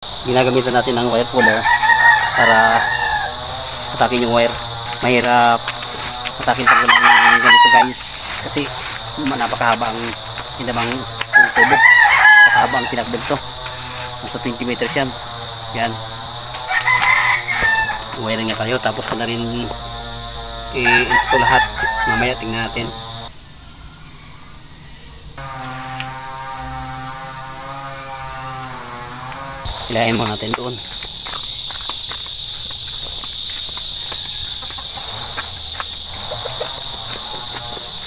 Ginagamitan natin ng wire puller para atakin yung wire. Mahirap atakin pag walang ganito guys, kasi napakahaba ang hinabang tubo, napakahaba ang pinakbel to, nasa 20 meters yan. Yan, wiring nga tayo, tapos ko na rin i-install lahat. Mamaya tingnan natin. Ilahin mo natin doon.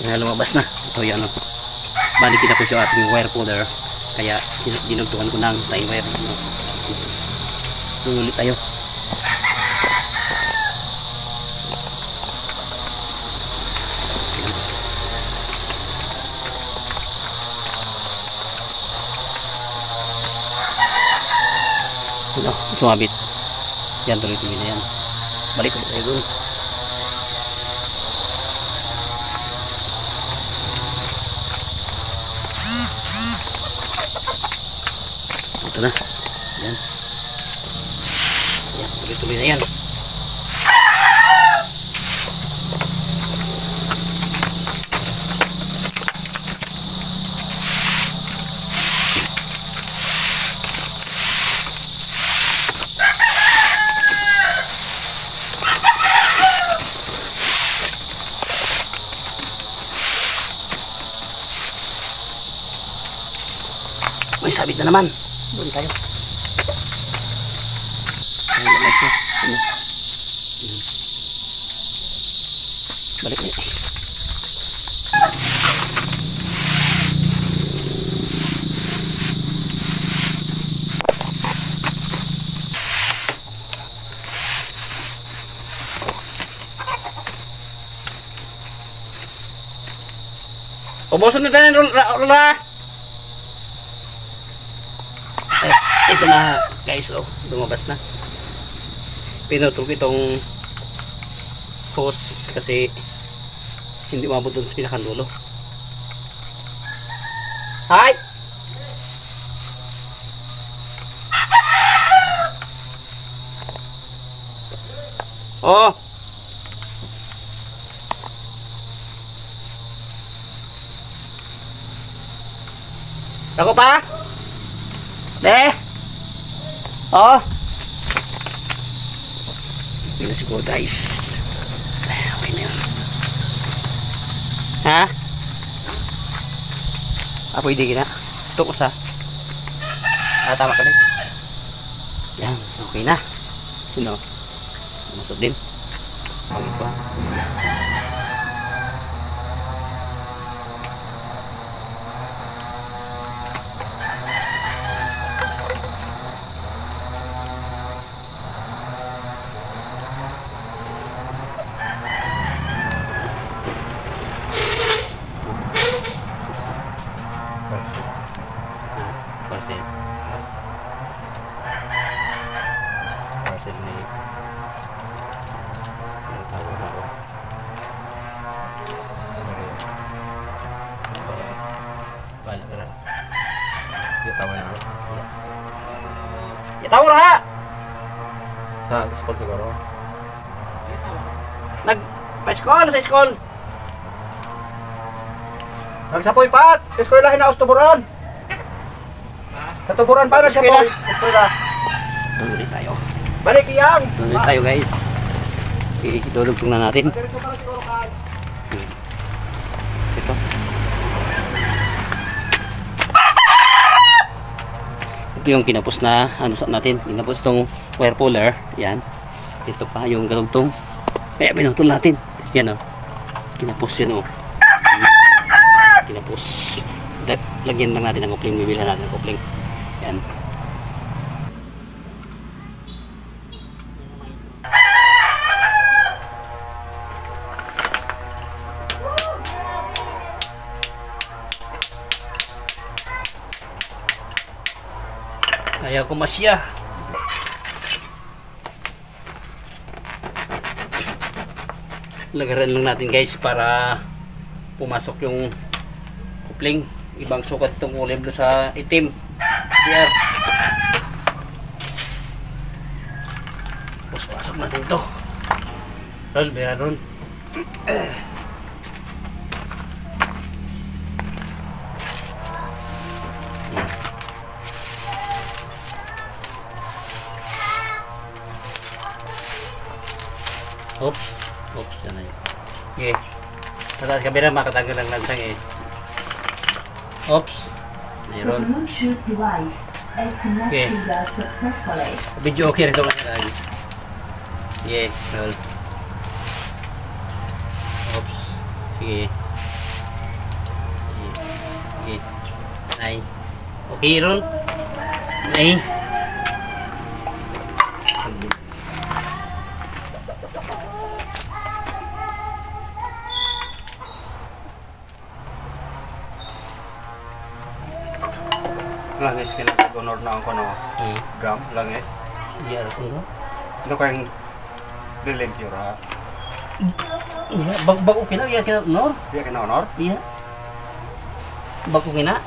Yan, lumabas na. Ito yan. Bali kinapos yung ating wire puller, kaya dinugtungan ko ng tie wire. Ulit tayo. Sumabit. Yan, tuloy-tuloy na yan. Balik ulit tayo doon. Ito na. Yan. Yan, tuloy-tuloy na yan. May sabit na naman. Doon tayo. Balik niya. Ubusin na tayo ng rula. Ito na guys, oh, lumabas na. Pinutol ko itong hose kasi hindi umabot doon sa pinakadulo. Hi! Oh! Ako pa? De! Oh! Hindi na siguro guys. Okay na yun. Ha? Pwede ka na. Ito ko sa. Tama ka na. Yan. Okay na. Sino? Masod din. Okay pa. Parcel ni tawa-tawa. Balik na. Yung tawa na. Ya tawa ra. Sa school siguro. Pa-school sa school. Nagsapoy pat. Eskwelahin na tuburan. Sa tuburan para siya po. Eskwela. Tuloy tayo. Balik iyang. Tuloy tayo guys. Idudugtong na natin. Ito. Ito yung kinapos na ano sa natin. Kinapos tong wire puller. Yan. Ito pa yung galugtong. Kaya pinutol natin. Yan o. Kinapos yun o. Kinapos. Lagyan lang natin ng kopling. Bibilhan natin ng kopling. Yan. Ayaw ko masya. Lagaran lang natin guys para pumasok yung kupling. Ibang sukat itong kulay blue sa itim. Here. Tapos pasok natin to. Rol, bira ron. Oops. Oops, yan na yun. Okay. Pataas kabira, makatanggal ang lansang eh. Oops. Mayroon. Okay. Video okay rin ito nga. Okay, roll. Oops. Sige. Okay. Nay. Okay, roll. Nay. Langis kailangan honor na ako no. Gram langis. Iya, ano? Ito kayong brilliant yun ha. Iya, bag okay na, iya kina honor. Iya kina honor? Iya. Bag okay na.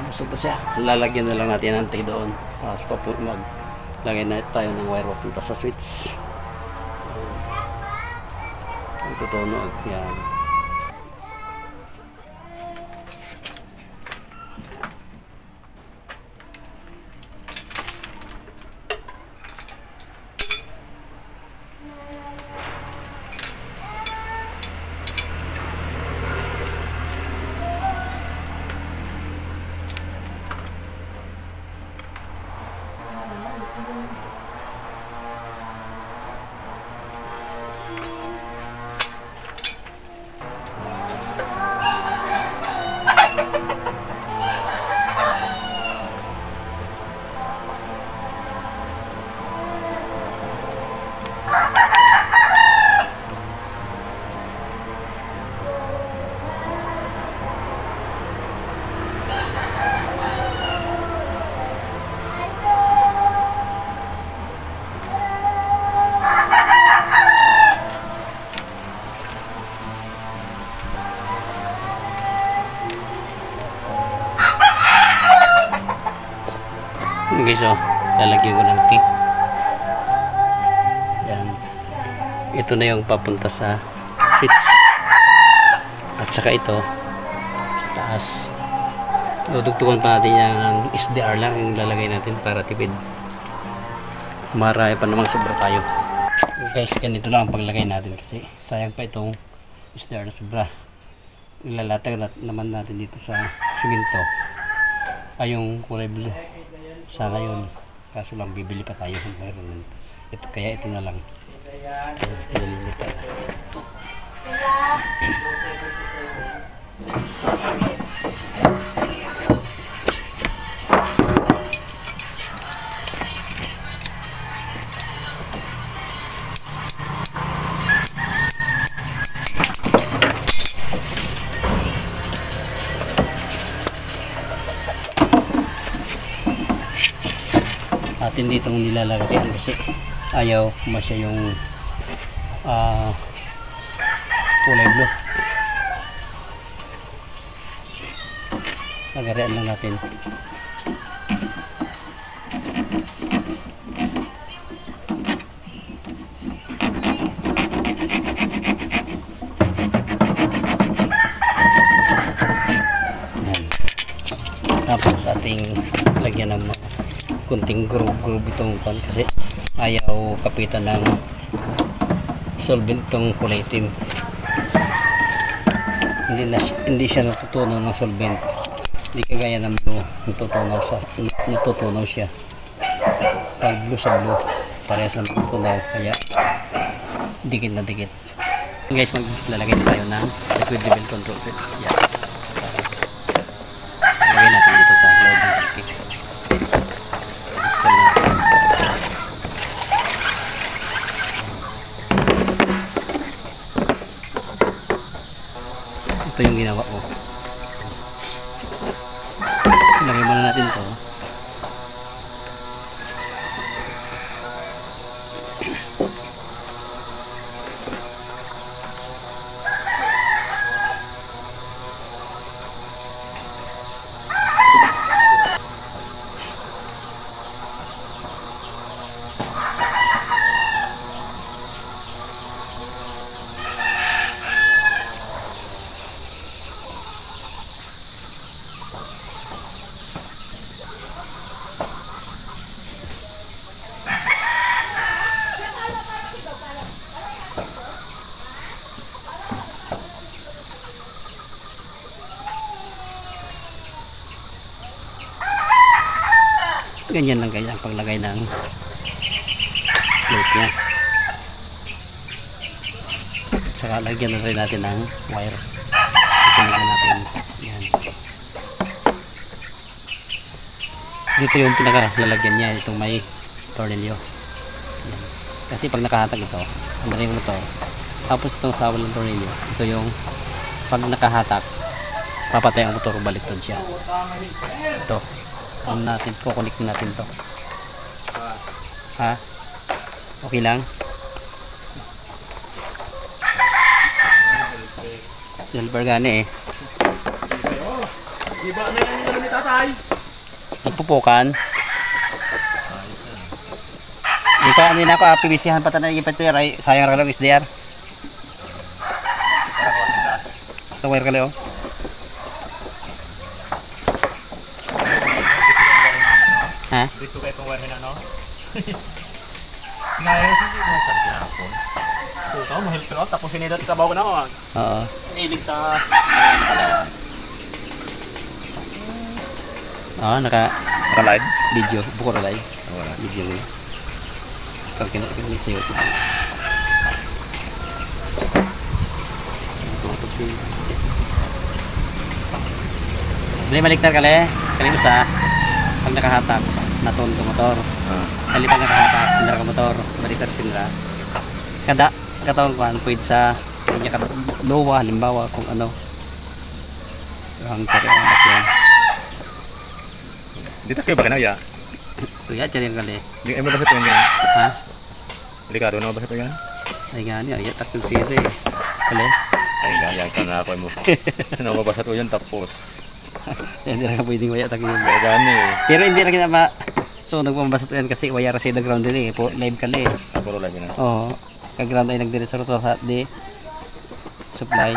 Basta siya. Lalagyan na lang natin ng doon. Tapos maglagay na tayo ng wire papunta sa switch. Ito tunog. Yan. Okay, so lalagyan ko ng tip. Yan. Ito na yung papunta sa switch. At saka ito sa taas. Dudugtugan pa natin yung SDR lang yung lalagay natin para tipid. Marami pa namang sobra tayo. Guys, ganito lang ang paglagay natin kasi sayang pa itong SDR na sobra. Ilalatag naman natin dito sa siminto. Ay, yung kulay blue. Sa ngayon, kaso lang bibili pa tayo ng mayroon. Kaya ito na lang. Pinalilit na. Atin dito ang nilalagyan kasi ayaw masya yung kulay blue. Lagarian lang natin. Yan. Tapos ating lagyan ng kunting groove itong pan kasi ayaw kapitan ng solvent itong kulay itim. Hindi siya natutunaw ng solvent, hindi kagaya ng blue natutunaw siya. Pag blue sa blue parehas na natutunaw, kaya dikit na dikit. Guys, maglalagay tayo ng liquid level control switch. Yan, lagay natin dito sa loob ng traffic. Ito yung ginawa ko. Lagay muna natin to. Ganyan lang guys ang paglagay ng float niya. Saka lagyan na rin natin ng wire. Ito natin. Yan. Dito yung pinakalalagyan niya, itong may tornilyo. Yan. Kasi pag nakahatag ito, ang rin yung motor. Tapos itong sa walang tornilyo, ito yung pag nakahatak, papatay ang motor, baliktad siya. Ito. Natin, kukunik natin to. Ha? Okay lang? Silver gani eh. Iba na yung ni tatay. Nagpupukan. Hindi na ako PVC-han pa tayo ipit to ay sayang ra lang SDR. Sa wire kali oh. Ha? Dito kay itong wire na no? Nayos si hapon. Puto mo help out tapos sinidot ka bago na ako. Oo. Ilig sa Naka-live video, buko ra live. Wala video ni. Pag kinakita sa YouTube. Dali maliktar kali. Kali usa pag nakahatak naton ko motor. Dali pag nakahatak sindra ka motor, maliktar sindra. Kada katong kuan pwede sa kanya ka lowa halimbawa kung ano. Ang tarihan yan. dito kayo ba kanaya? Kuya, dyan yung kali. Di mo ba sa yan? Ha? Delikado na ba sa yan? Ay nga niya, takong sila eh. Kali? Ay gaya ka na ako mo. Ano ba sa yan tapos? Hindi na pwedeng waya takong yun. Gani. Pero hindi na kita ma... So nagpapabasa to yan kasi waya rasi na ground din eh. Live kali eh. Puro live na. Oo. Kag-ground ay nagdiretso sa di supply.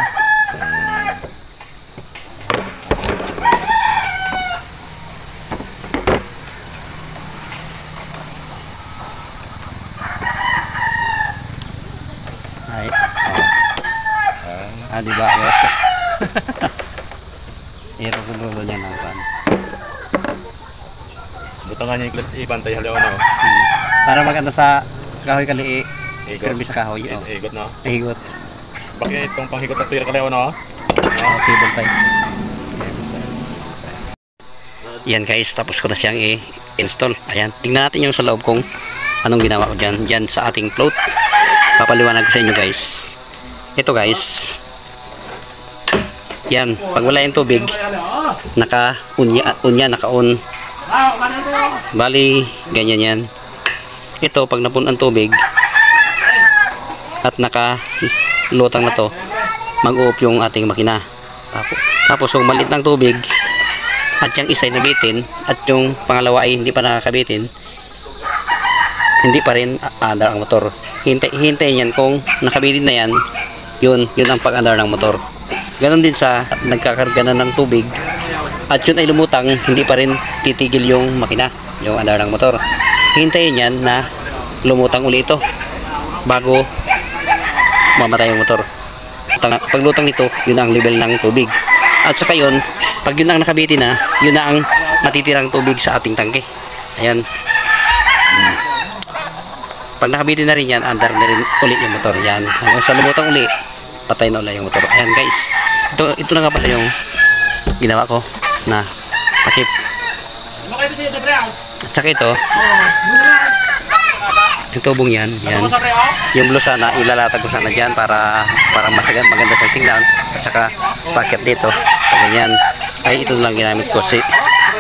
Ay. Di ba? Iro ko dulo niya ng pan. Butangan niya yung ipantay halaw no. Para maganda sa kahoy kali Igot sa kahoy. Oh. Igot no. Igot. Bakit itong panghigot at tuwir kalaw no? Cable tie. Yan guys, tapos ko na siyang i-install. Ayan, tingnan natin yung sa loob kung anong ginawa ko dyan. Dyan sa ating float. Papaliwanag ko sa inyo guys. Ito guys. Yan, pag wala yung tubig, naka-on. Bali, ganyan yan. Ito, pag napun ang tubig, at naka-lutang na to, mag-uop yung ating makina. Tapos kung maliit ng tubig, at yung isa ay nabitin, at yung pangalawa ay hindi pa nakakabitin, hindi pa rin andar ang motor. Hintayin yan kung nakabitin na yan, yun ang pag-andar ng motor. Ganon din sa nagkakarga na ng tubig at yun ay lumutang, hindi pa rin titigil yung makina, yung andar ng motor. Hintayin yan na lumutang uli ito bago mamatay yung motor. Paglutang nito, yun ang level ng tubig. At saka yun, pag yun ang nakabitin na, yun na ang matitirang tubig sa ating tangke. Ayan. Pag nakabitin na rin yan, andar na rin uli yung motor. Yan. Hanggang sa lumutang uli, patay na ulit yung motor. Ayan guys. Ito na nga pala yung ginawa ko na takip. At saka ito, yung tubong yan, yung blue sana, ilalatag ko sana dyan para maganda siyang tingnan. At saka packet dito, ganyan. Ay ito lang ginamit ko si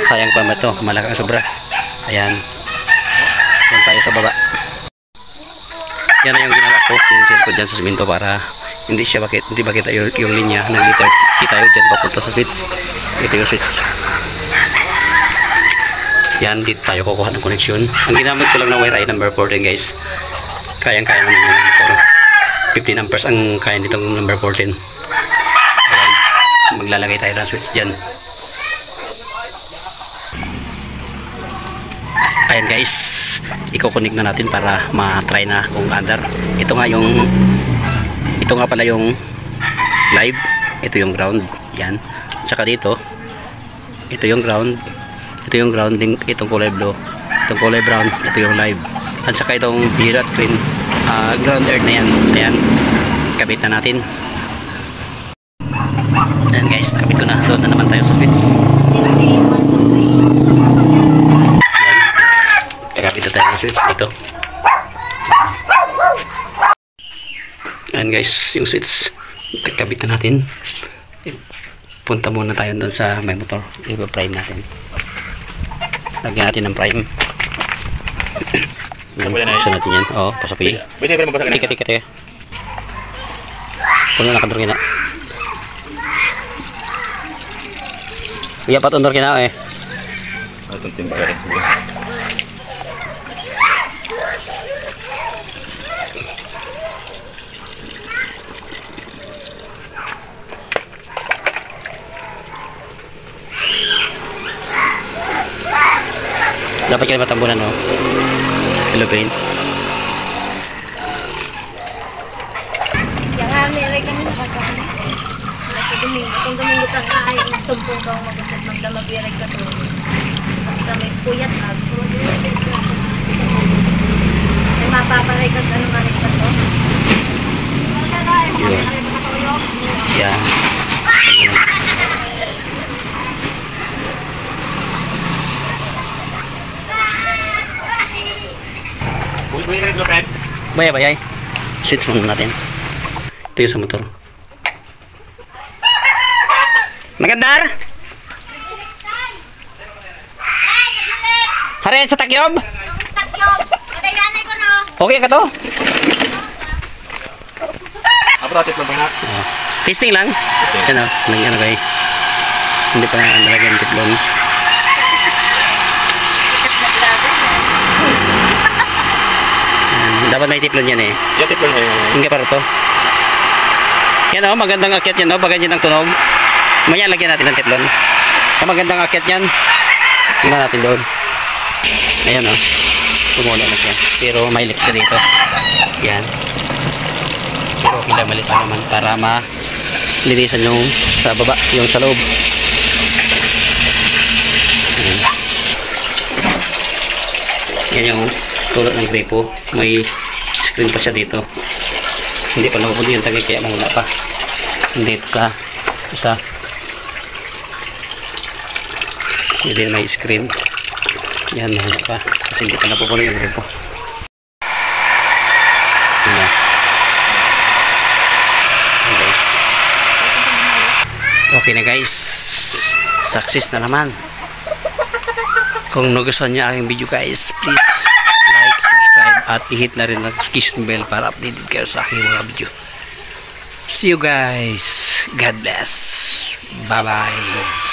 sayang pa ito, malaking sobra. Ayan. Doon tayo sa baba. Yan na yung ginawa ko, sinisil ko dyan sa simento para hindi ba kita yung linya ng liter kita yun dyan papunta sa switch. Ito yung switch. Yan, dito tayo kukuha ng connection. Ang ginamit ko lang na wire ay number 14 guys. Kayang-kaya naman yung motor. 15 amperes ang kaya nitong number 14. Ayan, maglalagay tayo ng switch dyan. Ayan guys, i-connect na natin para ma-try na kung andar. Ito nga pala yung live, ito yung ground, yan. At saka dito, ito yung ground din, itong kulay blue, itong kulay brown, ito yung live. At saka itong yellow at green, ground earth na yan. Ayan, kabit na natin. Ayan guys, nakabit ko na. Doon na naman tayo sa switch. Ayan, kakabit na tayo sa switch dito. Ayan guys, yung switch, kakabit na natin. Punta muna tayo doon sa may motor. I-prime natin. Lagyan natin ng prime. Gusto natin yan. Oo, pasapuyin. Tika. Puno na kantor kina. Iya pat untor kina eh. Itong timba rin. Dapat kayo matambunan, no? Philippine. Yang Amerika kami nakasama. Kung Domingo pa ay sumpong ka magdamag-irek ka to. Kami puyat na. May mapaparay ka ano marik ka to. Yan. Bayay. Switch muna natin. Ito yung sa motor. Magandar! Haren sa takyob? Takyob! Kadayanay ko no! Okay ka to? Apa tatit lang ba? Tasting lang? Ano? Ano guys? Hindi pa nalagyan titlon. Dapat may tiplon yan eh. Yung tiplon eh. Hindi para to. Yan o, magandang akyat yan o. Pag ganyan ang tunog. Maya lagyan natin ng tiplon. Magandang akyat yan. Tingnan natin doon. Ayan o. Tumulo na siya. Pero may leak siya dito. Yan. Pero okay lang, maliit naman para malinisan yung sa baba, yung sa loob. Yan yung tulad ng gripo. May screen pa siya dito. Hindi pa nakupod yung tagay kaya mawala pa. Hindi ito sa isa. Hindi may screen. Yan, mawala pa. Kasi hindi pa napupunin yung gripo. Yan. Yan guys. Okay na guys. Success na naman. Kung nagustuhan niyo aking video guys, please like, subscribe at i-hit na rin ang notification bell para updated kayo sa aking mga video. See you guys. God bless. Bye bye.